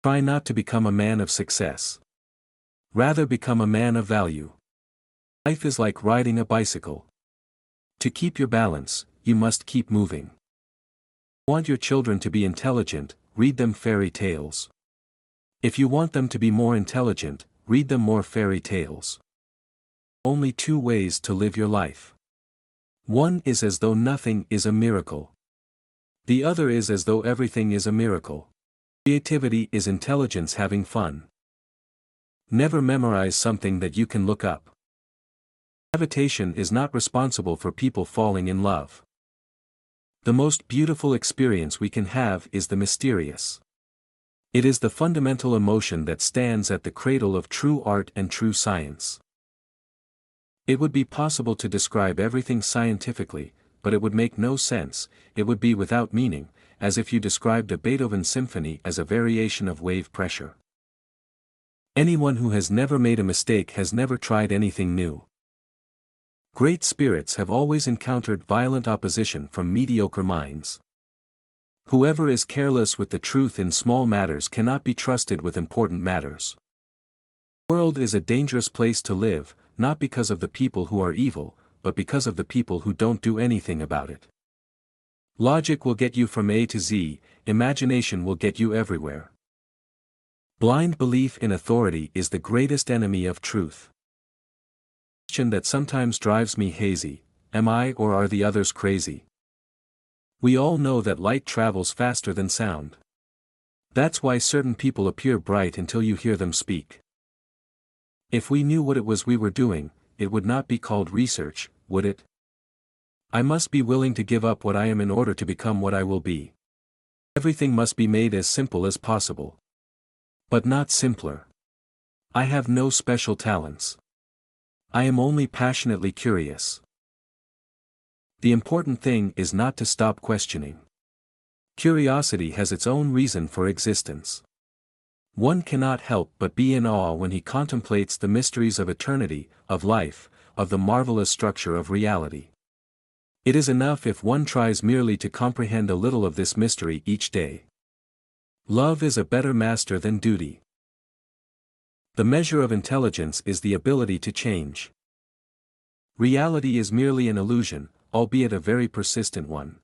Try not to become a man of success. Rather become a man of value. Life is like riding a bicycle. To keep your balance, you must keep moving. Want your children to be intelligent, read them fairy tales. If you want them to be more intelligent, read them more fairy tales. Only two ways to live your life. One is as though nothing is a miracle. The other is as though everything is a miracle. Creativity is intelligence having fun. Never memorize something that you can look up. Gravitation is not responsible for people falling in love. The most beautiful experience we can have is the mysterious. It is the fundamental emotion that stands at the cradle of true art and true science. It would be possible to describe everything scientifically, but it would make no sense, it would be without meaning, as if you described a Beethoven symphony as a variation of wave pressure. Anyone who has never made a mistake has never tried anything new. Great spirits have always encountered violent opposition from mediocre minds. Whoever is careless with the truth in small matters cannot be trusted with important matters. The world is a dangerous place to live, not because of the people who are evil, but because of the people who don't do anything about it. Logic will get you from A to Z, imagination will get you everywhere. Blind belief in authority is the greatest enemy of truth. The question that sometimes drives me hazy: am I or are the others crazy? We all know that light travels faster than sound. That's why certain people appear bright until you hear them speak. If we knew what it was we were doing, it would not be called research, would it? I must be willing to give up what I am in order to become what I will be. Everything must be made as simple as possible. But not simpler. I have no special talents. I am only passionately curious. The important thing is not to stop questioning. Curiosity has its own reason for existence. One cannot help but be in awe when he contemplates the mysteries of eternity, of life, of the marvelous structure of reality. It is enough if one tries merely to comprehend a little of this mystery each day. Love is a better master than duty. The measure of intelligence is the ability to change. Reality is merely an illusion, albeit a very persistent one.